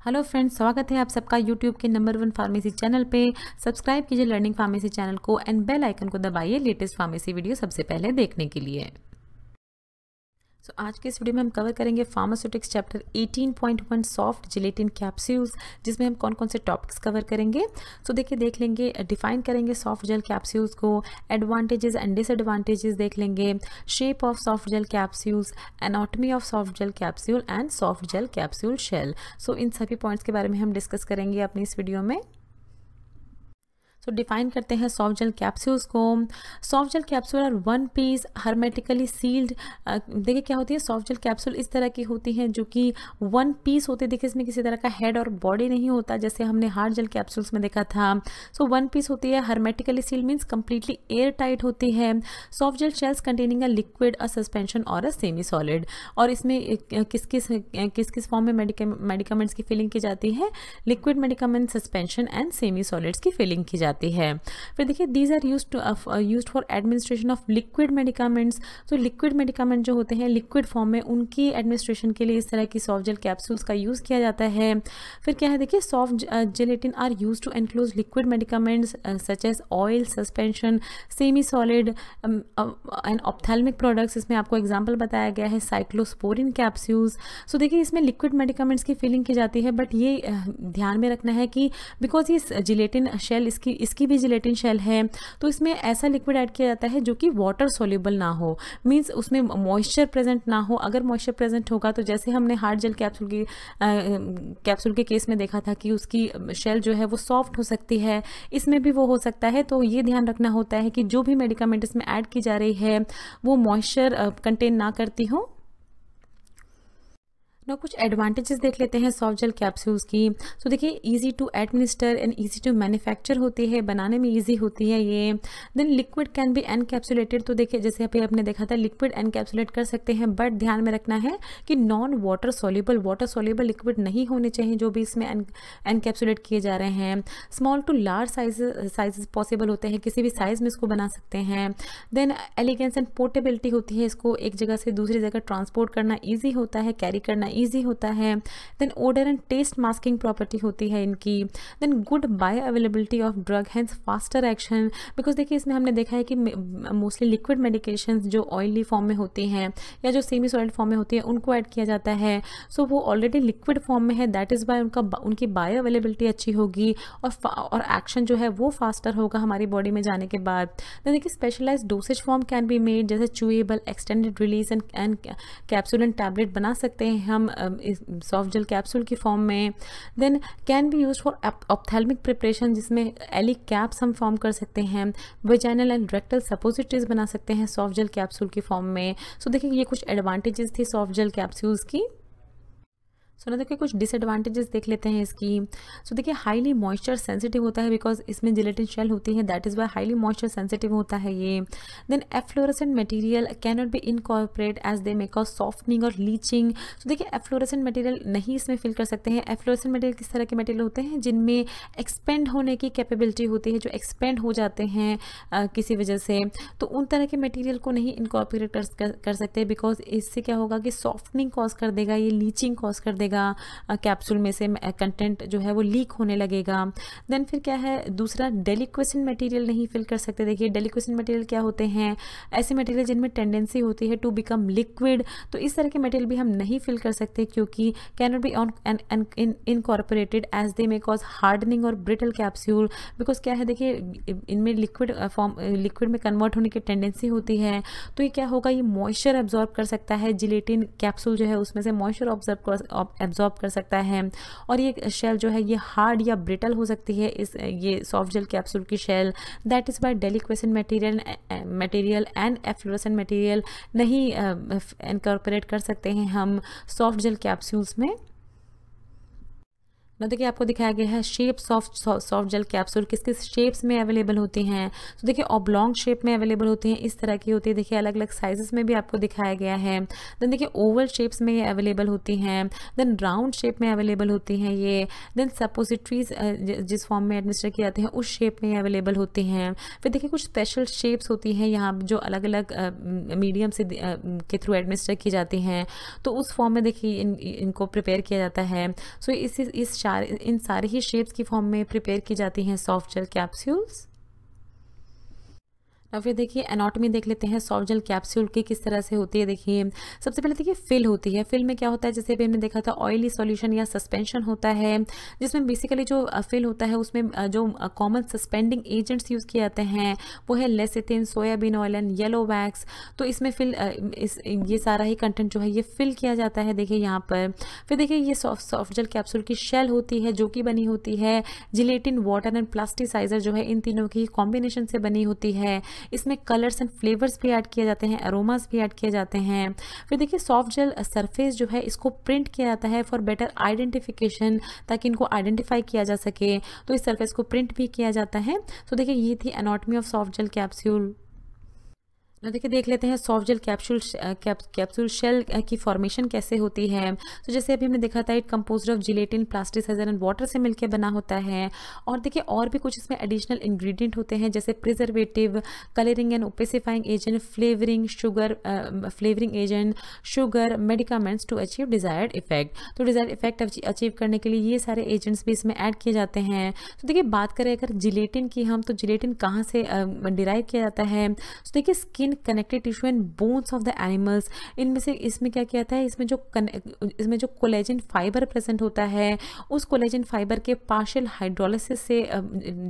Hello friends, स्वागत है आप सबका यूट्यूब के नंबर 1 फार्मेसी चैनल पे। सब्सक्राइब कीजिए लर्निंग फार्मेसी चैनल को एंड बेल आइकन को दबाइए लेटेस्ट फार्मेसी वीडियो सबसे पहले देखने के लिए। आज के इस वीडियो में हम कवर करेंगे pharmaceutics chapter 18.1 soft gelatin capsules, जिसमें हम कौन कौन से टॉपिक्स कवर करेंगे। देखिए देख लेंगे, डिफाइन करेंगे सॉफ्ट जेल कैप्सूल्स को, एडवांटेजेस एंड डिसएडवांटेजेस देख लेंगे, shape of soft gel capsules, anatomy of soft gel capsule and soft gel capsule shell. इन सभी पॉइंट्स के बारे में हम डिस्कस करेंगे अपनी इस वीडियो में। डिफाइन करते हैं सॉफ्ट जेल कैप्सूल्स को। Soft gel capsule are one piece hermetically sealed. देखिए क्या होती है, सॉफ्ट जेल कैप्सूल इस तरह की होती हैं जो कि वन पीस होते हैं। देखिए इसमें किसी तरह का हेड और बॉडी नहीं होता जैसे हमने हार्ड जेल कैप्सूल्स में देखा था। वन पीस होती है, hermetically sealed means completely air tight होती है। Soft gel shells containing a liquid, a suspension और अ सेमी सॉलिड। और इसमें किस किस फॉर्म में मेडिकामेंट्स की फिलिंग की जाती है? Liquid medicament, suspension and semi solids की फिलिंग की जाती है। फिर देखिए these are used for administration of liquid medicaments. Liquid medicament जो होते हैं लिक्विड फॉर्म में, उनकी एडमिनिस्ट्रेशन के लिए इस तरह की सॉफ्ट जेल कैप्सूल्स का यूज़ किया जाता है। फिर क्या है, देखिए soft gelatin are use to enclose liquid medicaments such as oil, suspension, semi solid and ophthalmic products. इसमें आपको एग्जाम्पल बताया गया है साइक्लोस्पोरिन कैप्सूल्स। देखिए इसमें लिक्विड मेडिकामेंट्स की फिलिंग की जाती है, बट ये ध्यान में रखना है कि बिकॉज ये जिलेटिन शेल इसकी भी जिलेटिन शेल है, तो इसमें ऐसा लिक्विड ऐड किया जाता है जो कि वाटर सोल्यूबल ना हो, मींस उसमें मॉइस्चर प्रेजेंट ना हो। अगर मॉइस्चर प्रेजेंट होगा तो जैसे हमने हार्ड जेल कैप्सूल के केस में देखा था कि उसकी शेल जो है वो सॉफ्ट हो सकती है, इसमें भी वो हो सकता है। तो ये ध्यान रखना होता है कि जो भी मेडिकामेंट इसमें ऐड की जा रही है वो मॉइस्चर कंटेन ना करती हो। कुछ एडवांटेजेस देख लेते हैं सॉफ्ट जेल कैप्सूल्स की। देखिए easy to administer and easy to manufacture होती है, बनाने में इजी होती है ये। Then liquid can be encapsulated. तो देखिए जैसे अभी आपने देखा था लिक्विड एनकैप्सुलेट कर सकते हैं, बट ध्यान में रखना है कि नॉन वाटर सोल्यूबल लिक्विड नहीं होने चाहिए जो भी इसमें एनकैप्सुलेट किए जा रहे हैं। Small to large sizes possible होते हैं, किसी भी साइज में इसको बना सकते हैं। देन एलिगेंस एंड पोर्टेबिलिटी होती है, इसको एक जगह से दूसरी जगह ट्रांसपोर्ट करना ईजी होता है, कैरी करना ईजी होता है। Then odour and taste masking property होती है इनकी। Then good bioavailability of drug, hence faster action. Because देखिए इसमें हमने देखा है कि मोस्टली लिक्विड मेडिकेशंस जो ऑयली फॉर्म में होती हैं या जो सेमी सॉलिड फॉर्म में होती है उनको ऐड किया जाता है। वो ऑलरेडी लिक्विड फॉर्म में है, दैट इज़ वाई उनकी बायो अवेलेबिलिटी अच्छी होगी और एक्शन जो है वो फास्टर होगा हमारी बॉडी में जाने के बाद। देन देखिए specialised dosage form can be made, जैसे chewable, extended release and capsule and tablet बना सकते हैं हम सॉफ्ट जेल कैप्सूल की फॉर्म में। Then can be use for ophthalmic preparation, जिसमें एलिक कैप्स हम फॉर्म कर सकते हैं। वेजाइनल एंड रेक्टल सपोजिटरीज बना सकते हैं सॉफ्ट जेल कैप्सूल की फॉर्म में। देखिए ये कुछ एडवांटेजेस थी सॉफ्ट जेल कैप्सूल्स की। देखिए कुछ डिसएडवांटेजेस देख लेते हैं इसकी। देखिए हाईली मॉइस्चर सेंसिटिव होता है, बिकॉज इसमें जिलेटिन शेल होती है, that is why highly moisture sensitive होता है ये। Then efflorescent material can not be incorporate as they may cause softening और लीचिंग। देखिए एफ्लोरेसेंट मटेरियल नहीं इसमें फिल कर सकते हैं। एफ्लोरेसेंट मटेरियल किस तरह के मटेरियल होते हैं जिनमें एक्सपेंड होने की कैपेबिलिटी होती है, जो एक्सपेंड हो जाते हैं किसी वजह से, तो उन तरह के मटेरियल को नहीं इनकॉर्पोरेट कर सकते, बिकॉज इससे क्या होगा कि सॉफ्टनिंग कॉज कर देगा, ये लीचिंग कॉज कर देगा, कैप्सूल में से कंटेंट जो है वो लीक होने लगेगा। देन फिर क्या है, दूसरा डेलिक्वेसेंट मटेरियल नहीं फिल कर सकते। देखिए डेलिक्वेसेंट मटेरियल क्या होते हैं, ऐसे मटेरियल जिनमें टेंडेंसी होती है टू बिकम लिक्विड, तो इस तरह के मटेरियल भी हम नहीं फिल कर सकते क्योंकि can not be incorporated as they may cause hardening और ब्रिटल कैप्सूल। बिकॉज क्या है, देखिए इनमें लिक्विड में कन्वर्ट होने की टेंडेंसी होती है, तो ये क्या होगा, ये मॉइस्चर एब्जॉर्ब कर सकता है। जिलेटिन कैप्सूल जो है उसमें से मॉइस्चर एब्जॉर्ब कर सकता है, और ये शेल जो है ये हार्ड या ब्रिटल हो सकती है, ये सॉफ्ट जेल कैप्सूल की shell. That is by deliquescent material and efflorescent material नहीं इनकॉर्पोरेट कर सकते हैं हम सॉफ्ट जेल कैप्सूल्स में। ना देखिए आपको दिखाया गया है shapes of soft gel capsule किस किस शेप्स में अवेलेबल होती हैं। तो देखिए ऑब्लॉन्ग शेप में अवेलेबल होती हैं, इस तरह की होती है। देखिए अलग अलग साइजेस में भी आपको दिखाया गया है। देन देखिए ओवल शेप्स में ये अवेलेबल होती हैं। देन राउंड शेप में अवेलेबल होती हैं ये। देन सपोजिटरीज जिस फॉर्म में एडमिनिस्टर किए जाते हैं उस शेप में अवेलेबल होती हैं। फिर देखिए कुछ स्पेशल शेप्स होती हैं यहाँ जो अलग अलग मीडियम से के थ्रू एडमिनिस्टर की जाती हैं, तो उस फॉर्म में देखिए इनको प्रिपेयर किया जाता है। सो इन सारे ही शेप्स की फॉर्म में प्रिपेयर की जाती हैं सॉफ्ट जेल कैप्सूल्स। और फिर देखिए एनाटॉमी देख लेते हैं सॉफ्ट जेल कैप्सूल की किस तरह से होती है। देखिए सबसे पहले देखिए फिल होती है। फिल में क्या होता है, जैसे अभी हमने देखा था ऑयली सॉल्यूशन या सस्पेंशन होता है, जिसमें बेसिकली जो फिल होता है उसमें जो कॉमन सस्पेंडिंग एजेंट्स यूज़ किए जाते हैं वो है lecithin, soybean oil and yellow wax. तो इसमें ये सारा ही कंटेंट जो है ये फिल किया जाता है देखिए यहाँ पर। फिर देखिए ये सॉफ्ट जेल कैप्सूल की शेल होती है जो कि बनी होती है जिलेटिन, वाटर एंड प्लास्टिसाइजर जो है इन तीनों की कॉम्बिनेशन से बनी होती है। इसमें कलर्स एंड फ्लेवर्स भी ऐड किए जाते हैं, अरोमास भी ऐड किए जाते हैं। फिर देखिए सॉफ्ट जेल सरफेस जो है इसको प्रिंट किया जाता है फॉर बेटर आइडेंटिफिकेशन, ताकि इनको आइडेंटिफाई किया जा सके, तो इस सरफेस को प्रिंट भी किया जाता है। तो देखिए ये थी anatomy of soft gel capsule. देखिए देख लेते हैं सॉफ्ट जेल कैप्सूल शेल की फॉर्मेशन कैसे होती है। तो जैसे अभी हमने देखा था it composed of gelatin, plasticiser and water से मिलकर बना होता है। और देखिए और भी कुछ इसमें एडिशनल इंग्रेडिएंट होते हैं जैसे preservative, colouring and opacifying agent, flavouring agent, sugar, medicaments to achieve desired effect. तो डिजायर्ड इफेक्ट अचीव करने के लिए ये सारे एजेंट्स भी इसमें ऐड किए जाते हैं। तो देखिए बात करें अगर जिलेटिन की हम, तो जिलेटिन कहाँ से डिराइव किया जाता है। तो देखिए skin, connective tissue and bones of the animals, इनमें से इसमें क्या किया था है, इसमें जो कोलेजन फाइबर प्रेजेंट होता है उस कोलेजन फाइबर के पार्शियल हाइड्रोलिसिस से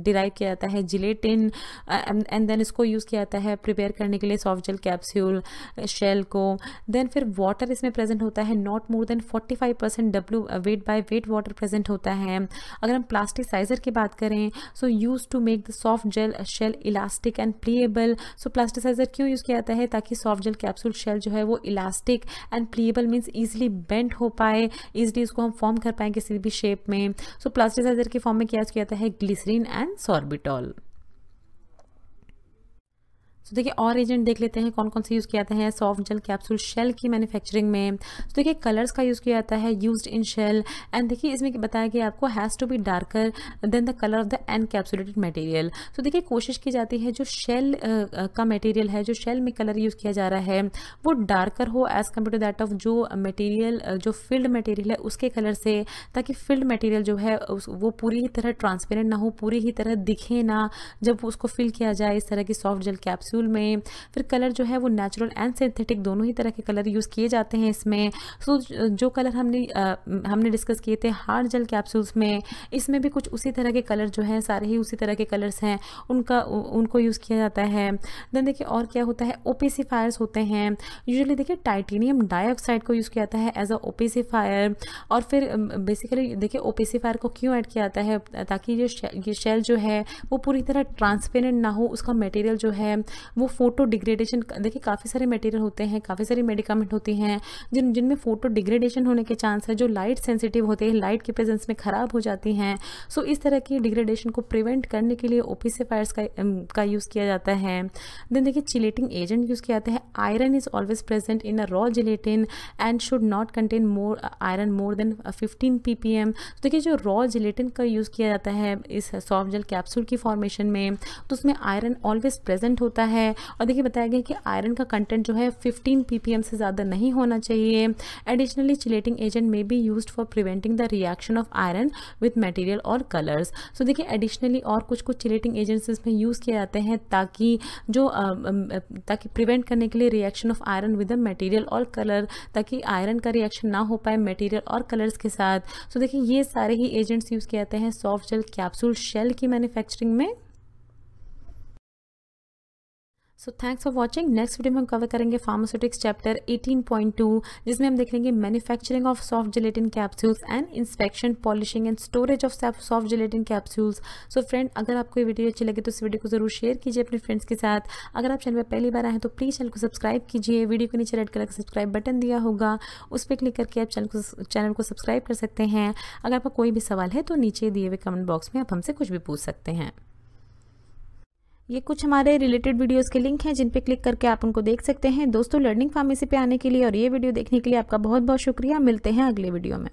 डिराइव किया जाता है जिलेटिन, एंड देन इसको यूज़ किया जाता है प्रिपेयर करने के लिए सॉफ्ट जेल कैप्सूल शेल को। देन फिर वाटर इसमें प्रेजेंट होता है, not more than 45% W weight by weight water present होता है। अगर हम प्लास्टिसाइजर की बात करें, so use to make the soft gel shell elastic and pliable. So plasticiser क्यों यूज़ किया जाता है, ताकि सॉफ्ट जेल कैप्सूल शेल जो है वो elastic and playable means easily bend हो पाए, इजीली इसको हम फॉर्म कर पाए किसी भी शेप में। सो प्लास्टिसाइजर के फॉर्म में क्या किया जाता है, ग्लिसरीन एंड सॉर्बिटॉल। तो देखिए और एजेंट देख लेते हैं कौन कौन से यूज़ किया जाता है सॉफ्ट जेल कैप्सूल शेल की मैन्युफैक्चरिंग में। तो देखिए कलर्स का यूज़ किया जाता है यूज्ड इन शेल, एंड देखिए इसमें बताया गया आपको has to be darker than the colour of the encapsulated material. तो देखिए कोशिश की जाती है जो शेल का मटेरियल है, जो शेल में कलर यूज़ किया जा रहा है वो डार्कर हो as compare to that of जो मटेरियल, जो फिल्ड मटेरियल है उसके कलर से, ताकि फिल्ड मटेरियल जो है वो पूरी ही तरह ट्रांसपेरेंट ना हो, पूरी ही तरह दिखे ना जब उसको फिल किया जाए इस तरह की सॉफ्ट जेल कैप्सूल में। फिर कलर जो है वो नेचुरल एंड सिंथेटिक दोनों ही तरह के कलर यूज़ किए जाते हैं इसमें। सो जो कलर हमने डिस्कस किए थे हार्ड जेल कैप्सूल्स में, इसमें भी कुछ उसी तरह के कलर जो हैं, सारे ही उसी तरह के कलर्स हैं, उनको यूज़ किया जाता है। देन देखिए और क्या होता है, ओपेसिफायर्स होते हैं। यूजुअली देखिए टाइटेनियम डाइऑक्साइड को यूज़ किया जाता है एज अ ओपेसिफायर। और फिर बेसिकली देखिए ओपेसिफायर को क्यों ऐड किया जाता है, ताकि ये शेल जो है वो पूरी तरह ट्रांसपेरेंट ना हो, उसका मटेरियल जो है वो फोटो डिग्रेडेशन। देखिए काफ़ी सारे मटेरियल होते हैं, काफ़ी सारी मेडिकामेंट होती हैं जिनमें फोटो डिग्रेडेशन होने के चांस है, जो लाइट सेंसिटिव होते हैं, लाइट के प्रेजेंस में ख़राब हो जाती हैं। सो इस तरह की डिग्रेडेशन को प्रिवेंट करने के लिए ओपेसिफायर्स का यूज़ किया जाता है। देन देखिए चिलेटिंग एजेंट यूज़ किया जाता है। Iron is always present in a raw gelatin and should not contain iron more than 15 ppm। तो देखिए जो रॉ जिलेटिन का यूज़ किया जाता है इस सॉफ्ट जेल कैप्सूल की फॉर्मेशन में, तो उसमें आयरन ऑलवेज प्रेजेंट होता है। और देखिए बताया गया कि आयरन का कंटेंट जो है 15 ppm से ज़्यादा नहीं होना चाहिए। एडिशनली चिलेटिंग एजेंट में be used for preventing the reaction of iron with material और कलर्स। सो देखिए एडिशनली और कुछ चिलेटिंग एजेंट्स इसमें यूज़ किए जाते हैं ताकि प्रिवेंट करने के लिए reaction of iron with the material और कलर, ताकि आयरन का रिएक्शन ना हो पाए मटेरियल और कलर्स के साथ। सो देखिए ये सारे ही एजेंट्स यूज़ किए जाते हैं सॉफ्ट जेल कैप्सूल शेल की मैन्युफैक्चरिंग में। So thanks for watching. Next video में हम कवर करेंगे फार्मास्यूटिक्स चैप्टर 18.2, जिसमें हम देखेंगे manufacturing of soft gelatin capsules and inspection, polishing and storage of soft gelatin capsules. So friend, अगर आपको ये वीडियो अच्छी लगे तो इस वीडियो को जरूर शेयर कीजिए अपने फ्रेंड्स के साथ। अगर आप चैनल पर पहली बार आए हैं तो प्लीज़ चैनल को सब्सक्राइब कीजिए। वीडियो के नीचे रेड कलर का सब्सक्राइब बटन दिया होगा, उस पर क्लिक करके आप चैनल को सब्सक्राइब कर सकते हैं। अगर आपका कोई भी सवाल है तो नीचे दिए हुए कमेंट बॉक्स में आप हमसे कुछ भी पूछ सकते हैं। ये कुछ हमारे रिलेटेड वीडियोस के लिंक हैं जिन पे क्लिक करके आप उनको देख सकते हैं। दोस्तों, लर्निंग फार्मेसी पे आने के लिए और ये वीडियो देखने के लिए आपका बहुत बहुत शुक्रिया। मिलते हैं अगले वीडियो में।